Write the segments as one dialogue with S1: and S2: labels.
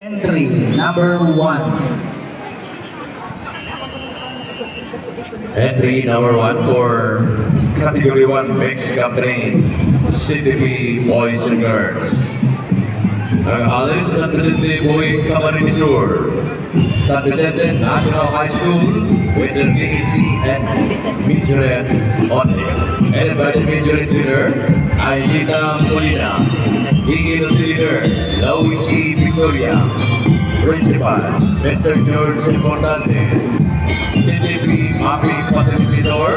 S1: Entry number 1.
S2: Entry number 1 for Category 1 Mixed Company, CTP Boys and Girls. Ang alis sa Vicente Boy Camarines Sur, San Vicente National High School with the BEC and Majorette only. And by the Majorette leader, Ailita Molina. Eagles leader, Luigi Victoria. Principal, Mr. George Importante. CTP MAPEH Facilitator,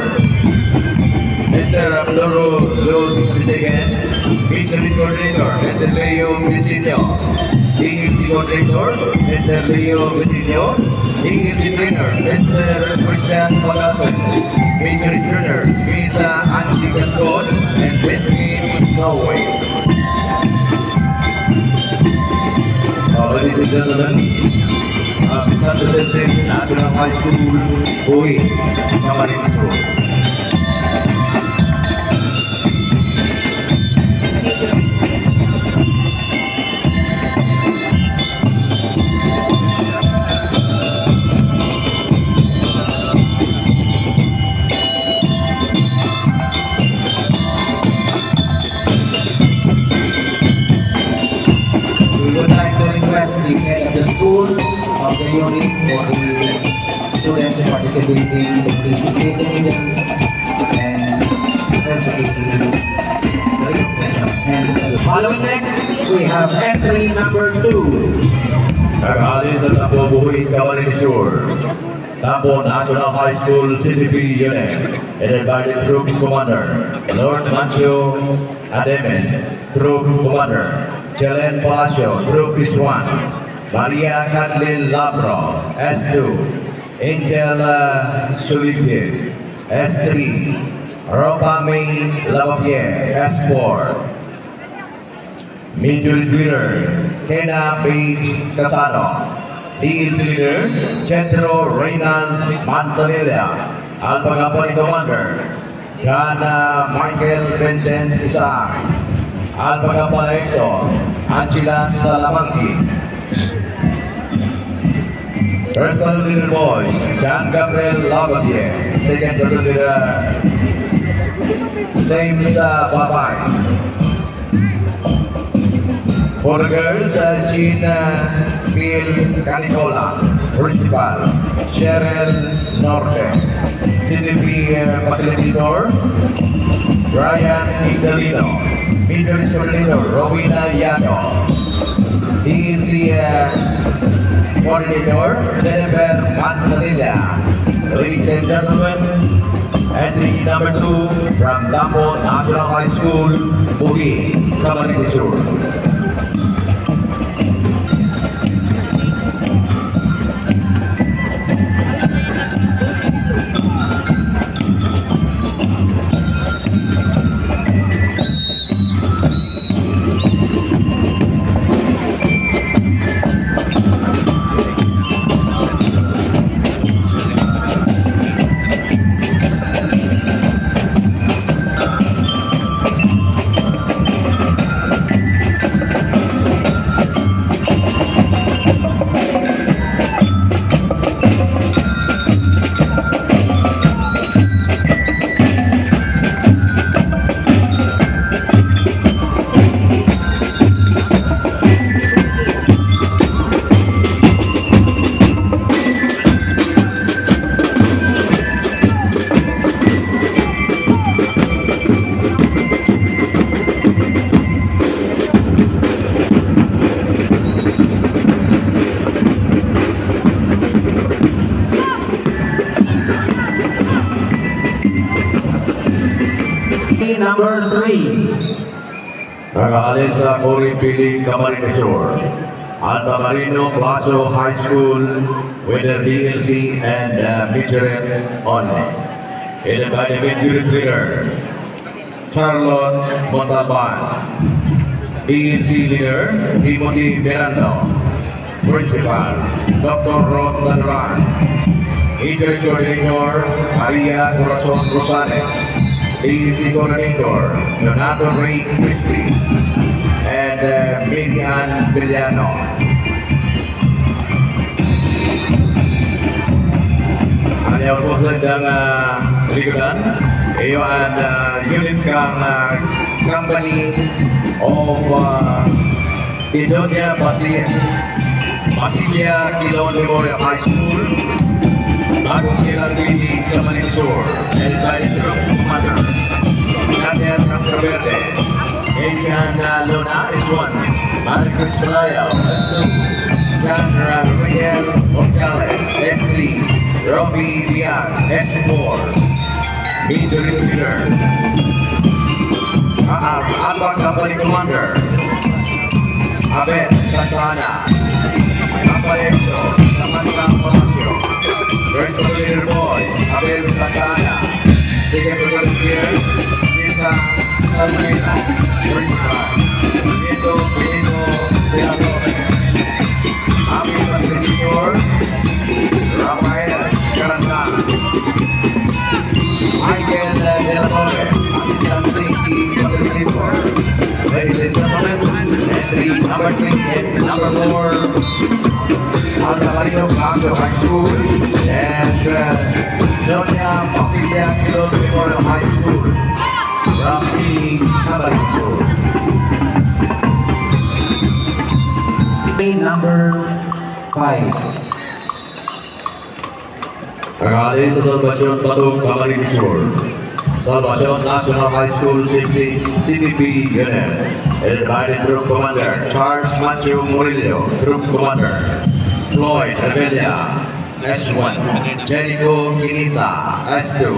S2: Mr. Abduro Luz II, Featuring Coordinator, Mr. Leo Visito, EEC Coordinator, Mr. Leo Visito, EEC Trainer, Mr. Christian Palasan, Featuring Trainer, Misa Angie Gascon, and Whiskey Norway. Ladies and gentlemen, San Vicente National High School, Boy, Camarines Sur.
S1: We would like to request the head of the schools of the unit for the students participating in the presentation and following next, we have entry number 2.
S2: Nag-aalis sa Tambo Buhay, Camarines Sur. Tambo National High School CTP Unit, headed by the Troop Commander, Lord Mancio Ademes, Troop Commander, Jelen Palacio, Troop S1, Maria Kathleen Labro, S2, Angel Solivier, S3, Ropa May Lavapier, S4, Major Leader, Kena Page Casano, DEC Leader, Cetro Reynald Manzanilla, Alpha Company Commander, John Michael Vincent Isaac, Alpha Company Exo, Angela Salamanki. First Battle Leader Boys, John Gabriel Lavapier, Second Battle Leader, James Babay. For the girls, Jean Phil Canicola, Principal, Cheryl Norte, CTP Facilitator, Brian Igalino, Major Coordinator, Rowena Yato, DEC Coordinator, Jennifer Manzanilla. Ladies and gentlemen, entry number 2 from Tambo National High School, Buhi, Camarines Sur.
S1: Number 3.
S2: Nag-aalis sa Pili, Camarines Sur. Alta Marino Plazo High School with the DLC and Majorette only. Headed by the Majorette leader, Charlotte Montalban. DLC leader, Timothy Miranda. Principal, Dr. Rod Ladran. Major Coordinator, Maria Corazon Rosales. DEC Coordinator, Donato Ray Christie, and Miriam Villano. magandang likudan. Iyo ang unit kang company of Pidonia Basilia Kilon Memorial High School. Bagong silang Green Company Store. And by the Group Commander. Daniel Castroverde. Adrian Luna is 1. Marcus Raya is 2. John Rafael Morales is 3. Robbie Diaz is 4. Major Leader. Albert Company Commander. Abel Santana. Apalexo Samantha Palacio. First Leader Boy. Abel Santana. Second Leader Isa Salmena. Principal. Benito de la Torre. Ami Facilitator. Rafael Caranda. Michael de la Torre. Assistant Safety Facilitator. Ladies and gentlemen, entry number 3 and number 4. Alcalario Castro High School and Doña Basilia Kilon Memorial High School from the Catholic School.
S1: Number 5.
S2: Kali sa Salvacion Patong Catholic School. Salvacion National High School CTP Unit. Headed by the Troop Commander Charles Macho Murillo, Troop Commander. Floyd Revilla, S1, Jericho Quinita, S2,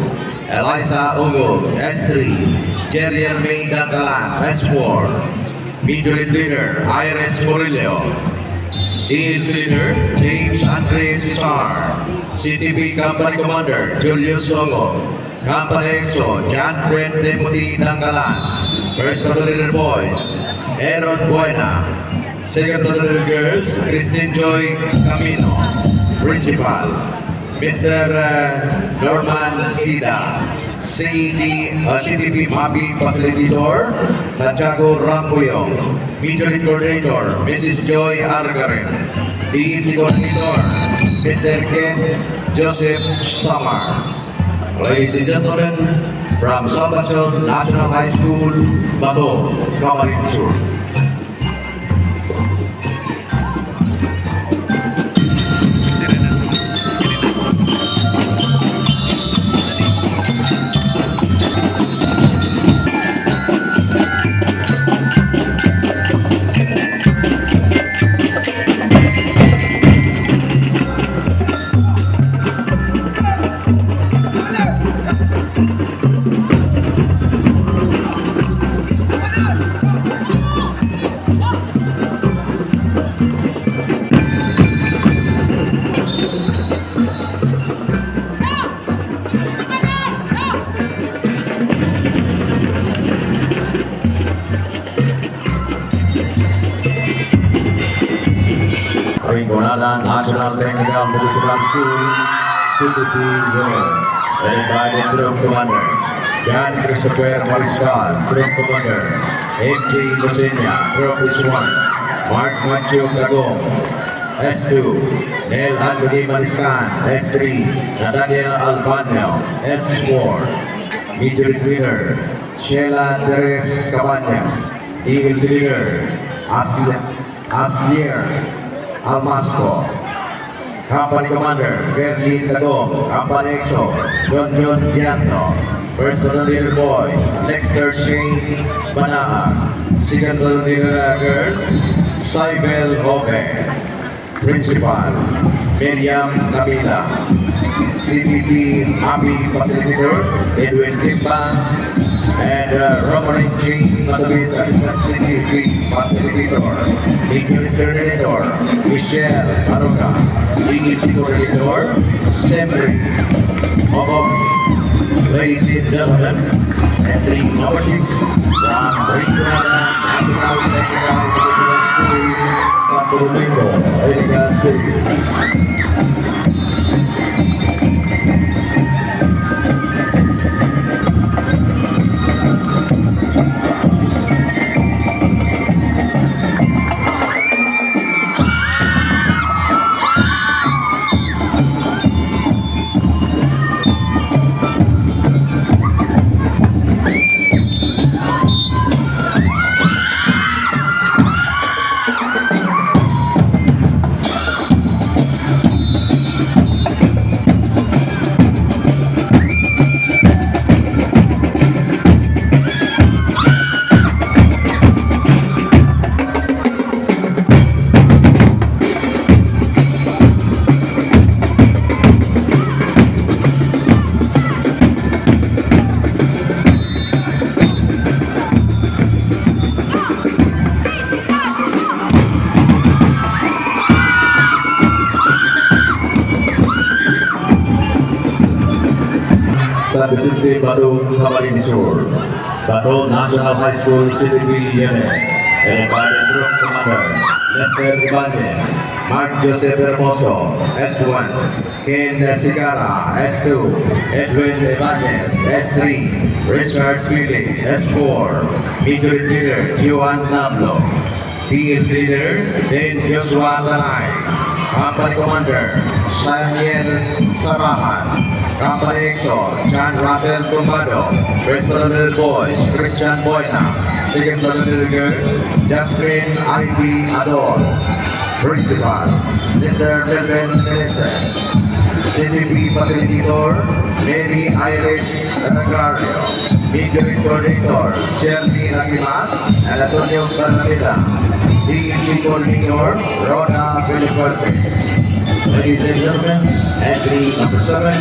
S2: Eliza Ugo, S3, Jeriel May Dangalan, S4, Major Leader Iris Murillo, Dean's Leader James Andre Cesar, CTP Company Commander Julius Longo, Company EXO John Fred Timothy Dangalan, First Leader Boys Aaron Buena, Second Leader Girls Christine Joy Camino, Principal Mr. Norman Sida, CTP MAPEH Facilitator Santiago Ramboyong, Major Coordinator Mrs. Joy Argarin, DEC Coordinator Mr. Ken Joseph Samar. Ladies and gentlemen, from Salvacion National High School, Bato, Camarines Sur. Rinconada National Technical Municipal School, CTP Unit, led by the Troop Commander, John Christopher Mariscal, Troop Commander, MJ Lucena, Troop S1, Mark Macho Gagong, S2, Nel Anthony Mariscan, S3, Nathaniel Albano, S4, Major Leader, Sheila Teres Cabañas, Eagle Leader, Aslier Almasco, Company Commander Berlin Tagong, Company EXO John Gianno, First Leader Boys Lexter Shane Banaa, Second Leader Girls Saibel Hope, Principal Miriam Camila, CTP MAPEH Facilitator Edwin Timba, and Romanin J. Matubis Assistant CTP Facilitator, Major Coordinator Michelle Aroga, DEC Coordinator Semri Mobomi. Ladies and gentlemen, entry number 6 from Rinconada National Technical Municipal School, Santo Domingo, Iriga City. San Vicente, Bato, Camarines Sur. Bato National High School, CTP Unit. And Baton Group Commander, Lester Ibanez, Mark Joseph Hermoso, S1, Ken Sigara, S2, Edwin Ibanez, S3, Richard Billy, S4, Major Leader, Juan Nablo, TS Leader, Dane Joshua Talay, Company Commander, Samuel Sabahan, Company EXO, John Russell Tumbado, First Battalion Boys, Christian Boyna, Second Battalion Girls, Jasmine Ivy Ador, Principal, Mr. Melvin Meneses, CTP Facilitator, Mary Irish Ragario, Major Coordinator, Shelby Rakimas, and Antonio Bernalita, DEC Coordinator, Rona Beliforte. Ladies and gentlemen, entry number 7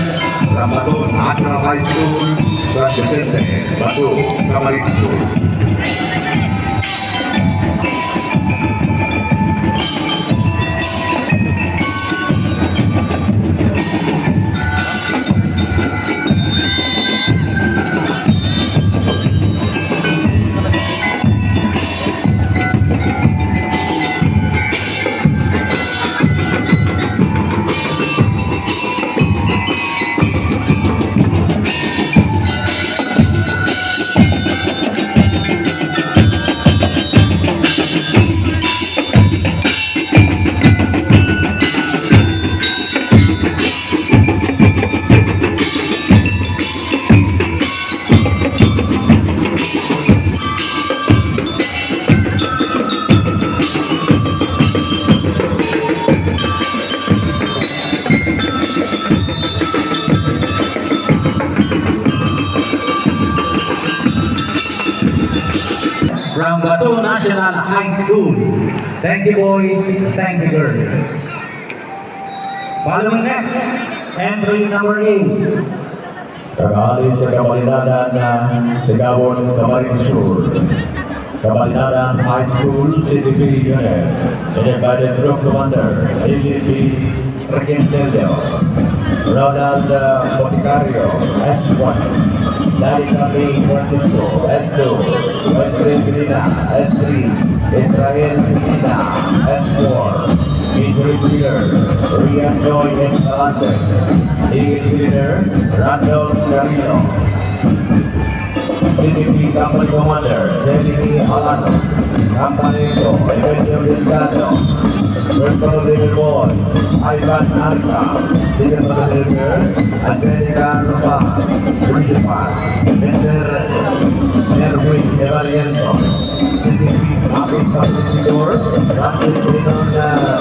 S2: from Bato National High School, San Vicente, Bato, Camarines Sur.
S1: From Bato National High School. Thank you, boys. Thank you, girls. Following next, entry number 8.
S2: Kembali sa Kamalinadan na Ligawon, Camarines Sur. Kamalinadan High School, CTP Unit. Invited Group Commander, AEP Regentelio, Ronald Boticario, S1. Dari kami Francisco, S2, Wences Grina, S3, Israel Cristina, S4, Major Leader, Rian Joy Escalante, Eagle Leader, Randolph Carino, CTP Company Commander, Jenny Alano, Company EXO, Evangelio Delgado, First Battalion Boys, Ivan Arca, Second Battalion Girls, Angelica Rosa, Principal, Mr. Erwin Evariento, CTP MAPEH Facilitator, Francis Rinon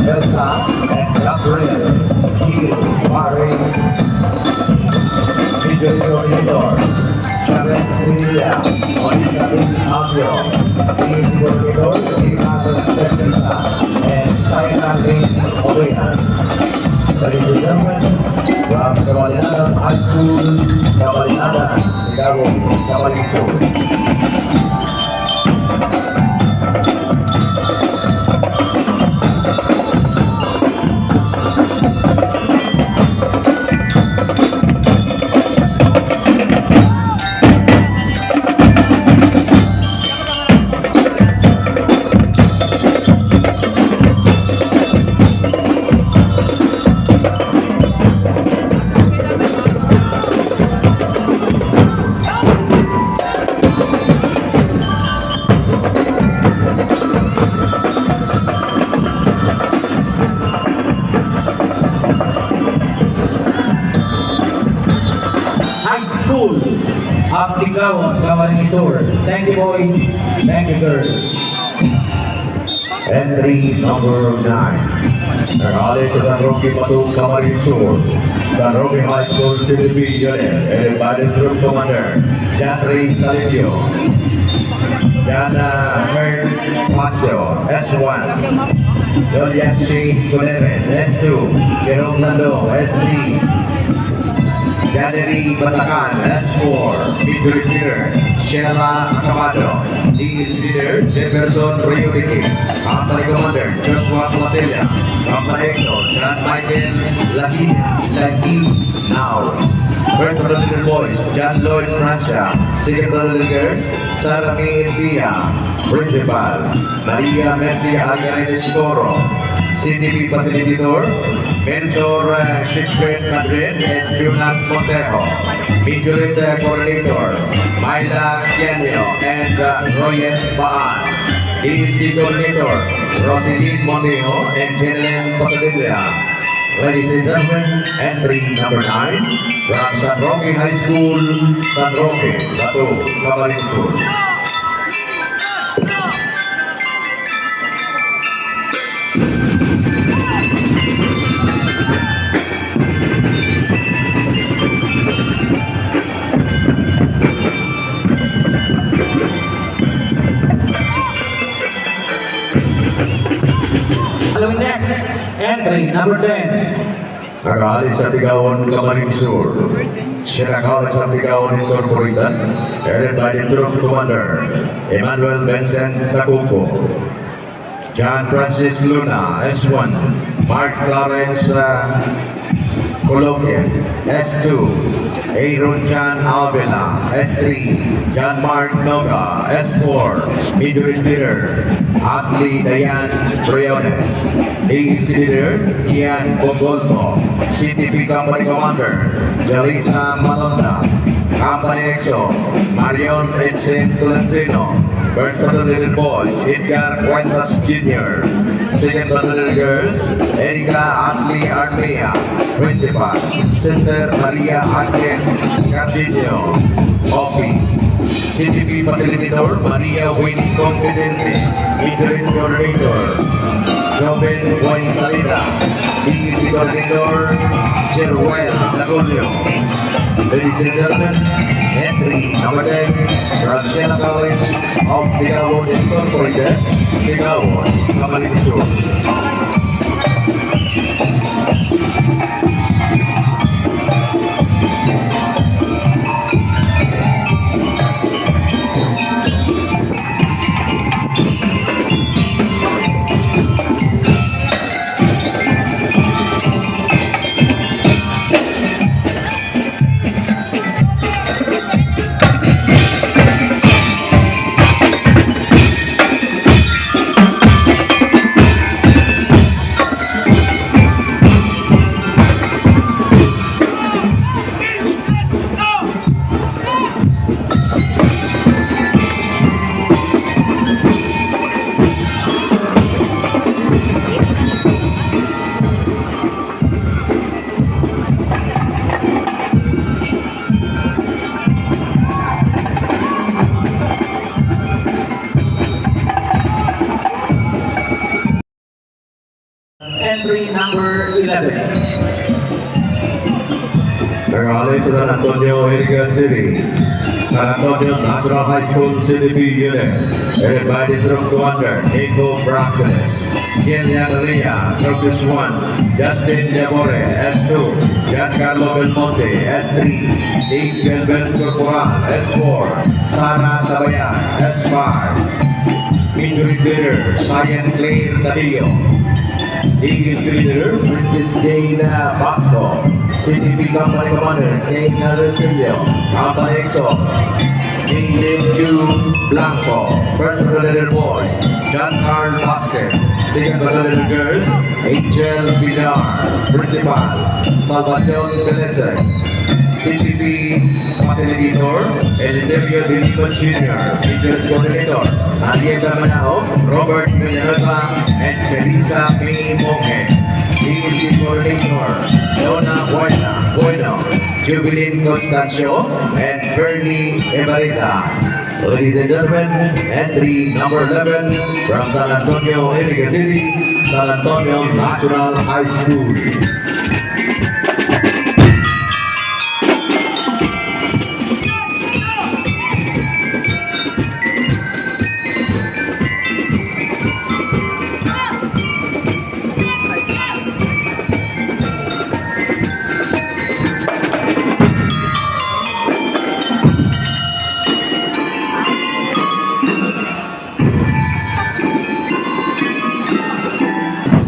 S2: Belsa, and Gabriel Gil Barry, Video Coordinator, Chavez Villa, Monica Abio, Team Coordinator, Ricardo Certeza, and Saina Green Ovena. Ladies and gentlemen, from Kamalinadan High School, Kamalinadan, Ligawon, Camarines Sur.
S1: School of Ligawon, Camarines Sur. Thank you, boys. Thank you, girls.
S2: Entry number 9. Nag-aalis sa San Roque, Bato, Camarines Sur. San Roque High School, CTP Unit. Invited Group Commander, Jeffrey Salivio. Jana Hern Pasio, S1. Yoliansi Cuneves, S2. Jerome Nando, S3. Janery Batacan, S4, Major Leader, Sheila Acabado, DEC Leader, Jefferson Priority, Company Commander, Joshua Platilla, Pampaexo, John Michael Now. First of the little boys, John Lloyd Francia. Second of the little girls, Sarah May Dia. Principal, Maria Messi Algaredes Coro. CTP Facilitator, Mentor Shipfred Madrid and Jonas Montejo. Majority Coordinator, Maida Kianio and Royet Baan. DNC Coordinator, Roseline Montejo and Helen Pasadilla. Ladies and gentlemen, entry number 9 from San Roque High School, San Roque, Bato, Camarines Sur.
S1: Following next, entry number 10.
S2: Nag-aalis sa Tigaon, Camarines Sur. Sinakalat sa Tigaon Incorporated, headed by the Troop Commander, Emmanuel Vincent Tacuco. John Francis Luna, S1. Mark Clarence Coloquian, S2. Aaron Chan Alvela, S3. John Mark Noga, S4. Major Leader, Ashley Dayan Briones. AEC Leader, Ian Bogolfo. CTP Company Commander, Jalisa Malonda. Company EXO, Marion Vincent Tolentino. First of the little boys, Edgar Cuentas Jr. Second of the little girls, Erika Ashley Armea. Principal, Sister Maria Agnes Cardillo. Opi. CTP Facilitator, Maria Winnie Confidente. Interim Coordinator, Joven Juan Salida. DEC Coordinator, Jeruel Laculio. Ladies and gentlemen, entry number 10 from Siena College of Tigaon Incorporated, Tigaon, Camarines Sur.
S1: Entry number 11.
S2: Nag-aalis sa San Antonio, Iriga City. San Antonio National High School CTP Unit, headed by the Troop Commander, Nico Braxenes. Kilian Ria, Troopus 1. Justin Devore, S2. Giancarlo Belmonte, S3. Dave Belbel Corporal, S4. Sana Tabayan, S5. Major Leader, Cyan Claire Tadillo. Eagles Leader, Princess Dana Basco. CTP Company Commander, Kate Narutillo. Company EXO, Caleb Ju Blanco. First of the little boys, John Carl Vasquez. Second of the little girls, Angel Villar. Principal, Salvacion Peleses. CTP Facilitator, Eleuterio Diliman Jr. Major Coordinator, Ariega Manao, Robert Villanueva, and Teresa May Monge. DEC Coordinator, Donna Bueno, Jubilin Constancio, and Bernie Emarita. Ladies and gentlemen, entry number 11 from San Antonio, Iriga City, San Antonio National High School.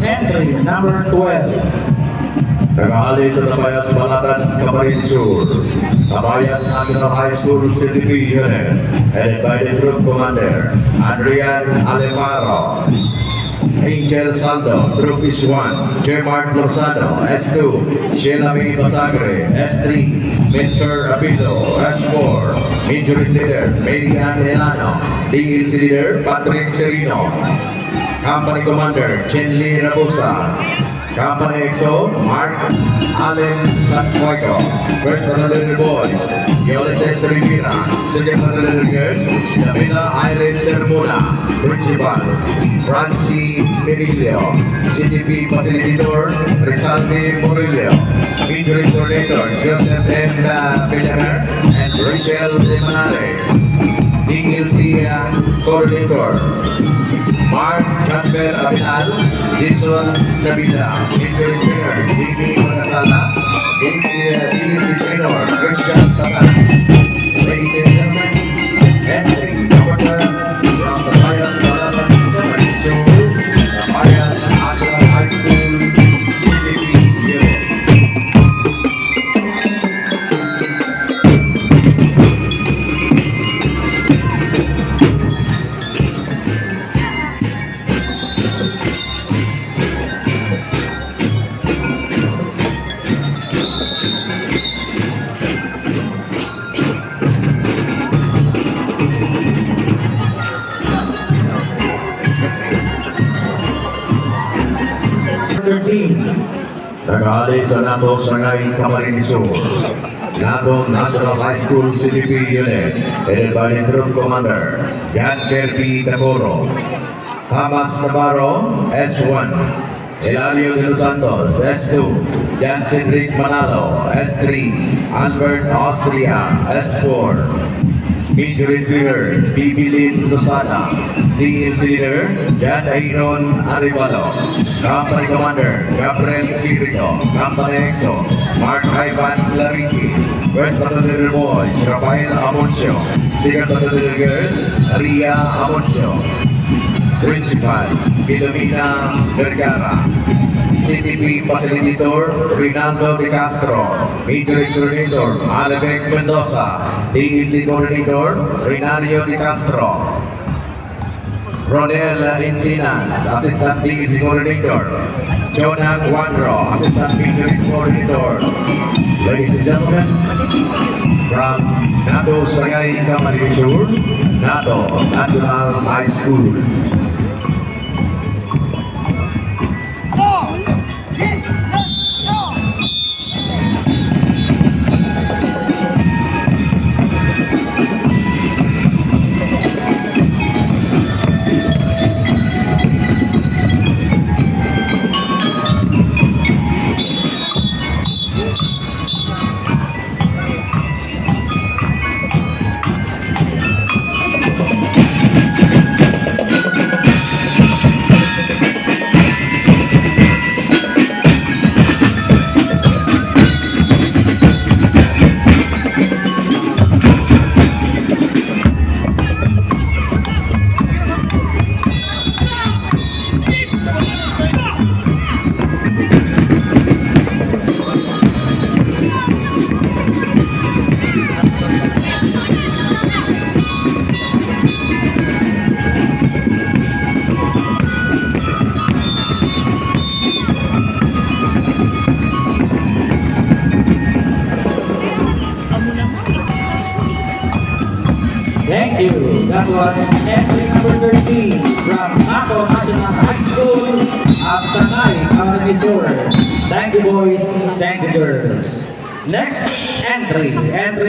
S1: Entry number 12.
S2: Nag-aalay sa Tabayas Balatan, Camarines Sur. Tabayas National High School CTP Unit, headed by the Troop Commander, Adrian Alefaro. Angel Saldo, Troop is 1, J-Mart Lorsado, S2, Sheila May Basagre, S3, Mentor Apito, S4, Injury Leader, Median Elano, DLC Leader, Patrick Serino, Company Commander, Chenli Rabusa, Company XO, Mark Allen Sanfuego, First Battalion Boys, Ulysses Rivera, Second Battalion Girls, Davila Iris Sermona, Principal, Francie Perillo, CTP Facilitator, Rizalde Morillo, Injury Coordinator, Joseph M. Villaner, and Rachel De Manare, DLC Coordinator, Mark Campbell Abinal, Jason Davida, Injury Trainer, DC Magasala, DC Trainer, Christian Tagal. Ladies and gentlemen, entering order from the Tabayas Balatan Camarines Sur, Tabayas National High School, CTP Unit. Nag-aalay sa NATO Sangay Camarines Sur. NATO National High School CTP Unit, headed by the Troop Commander, Jan Kerpi Dacoro. Thomas Navarro, S1. Eladio de los Santos, S2. Jan Cedric Manalo, S3. Albert Austria, S4. Injury Leader, Bibilin Losada, DLC Leader, Jan Ayron Arevalo, Company Commander, Gabriel Quirino, Company EXO, Mark Ivan Lariki, First Battalion Boys, Rafael Amoncio, Second Battalion Girls, Ria Amoncio, Principal, Filomena Vergara, CTP Facilitator, Rinaldo De Castro, Injury Coordinator, Alebek Mendoza, DLC Coordinator, Renario De Castro, Rodel Encinas, Assistant DLC Coordinator, Jonah Cuadro, Assistant Injury Coordinator. Ladies and gentlemen, from NATO Sangay Camarines Sur, NATO National High School.
S1: Thank you. That was entry number 13 from NATO National High School of Sangay, Camarines Sur. Thank you, boys. Thank you, girls. Next entry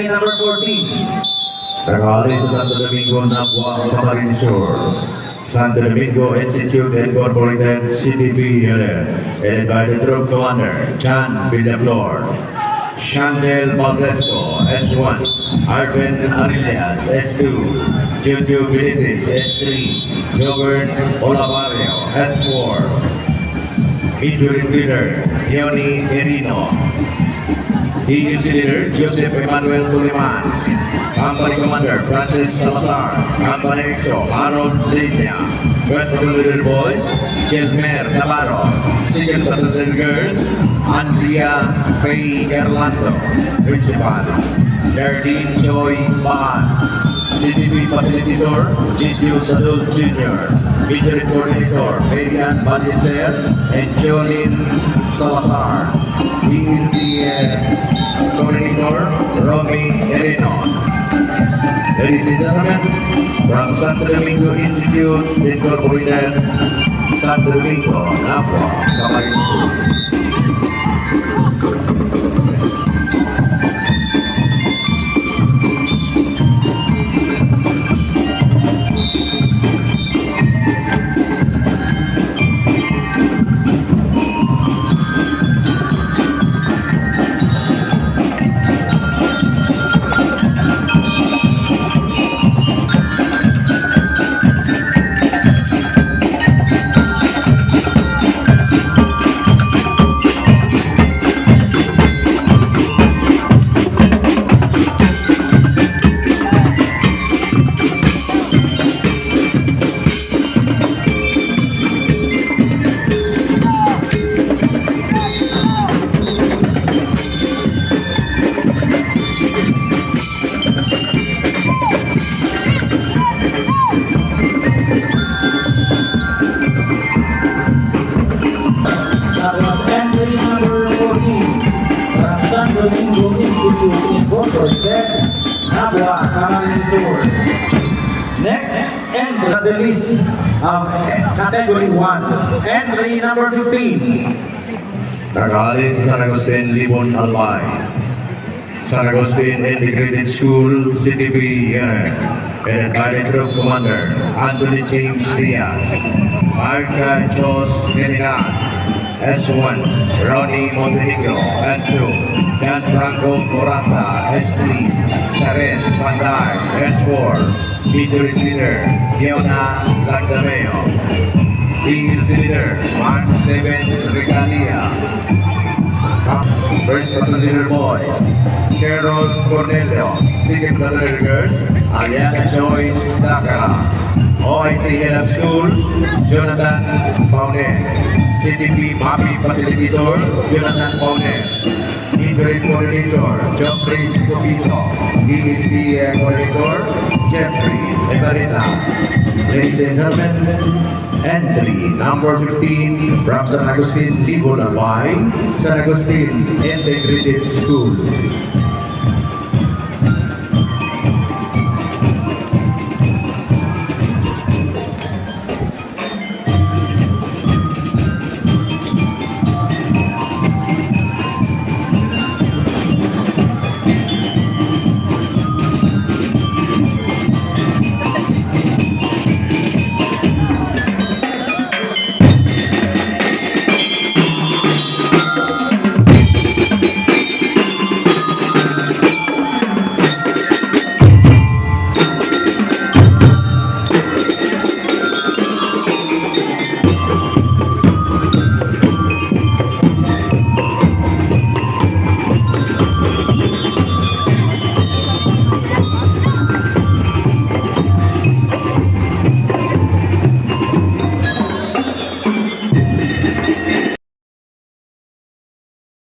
S1: number 14.
S2: Nag-aalay sa Santo Domingo na Buang Camarines Sur. Santo Domingo Institute Incorporated CTP Unit, headed by the Troop Commander, John Villaflor. Chandel Valdesco, S1. Arvin Arillas, S2. Jojo Bilitis, S3. Jobert Olavario, S4. Injury Leader, Leonie Erino. DEC Leader, Joseph Emmanuel Suleiman. Company Commander, Francis Salazar. Company EXO, Harold Linya. First Battalion Boys, Jelmer Navarro. Second Category Girls, Andrea Faye Erlando, Principal. Darlene Joy Bahan. CTP Facilitator, Lidius Adult Junior. Featuring Coordinator, Marian Ballester and Jolene Salazar. PNC Coordinator, Romy Ereno. Ladies and gentlemen, from Santo Domingo Institute, Incorporated, Santo Domingo, Napoli, Camarines.
S1: That was entry number 14 from San Domingo Institute Incorporated, Nabua, Camarines Sur. Next, entry on the list of Category 1, entry number 15.
S2: Nagalis San Agustin Libon Albay. San Agustin Integrated School, CTP Unit. And Director of Commander, Anthony James Diaz. Marca Jos Genigan. S1, Ronnie Montenegro. S2, Gianfranco Coraza. S3, Chares Panday. S4, Peter Leader, Giona Lagdameo. Eagles Leader, Mark Steven Regalia. First Leader Boys, Carol Cornelio. Second Leader Girls, Aliana Joyce Dakara. OIC Head of School, Jonathan Paunet. CTP MAPEH Facilitator, Jonathan Paunet. Interim Coordinator, John Prince Copito. DHC Coordinator, Jeffrey Evarita. Ladies and gentlemen, entry number 15 from San Agustin Libon Albay, San Agustin Integrated School.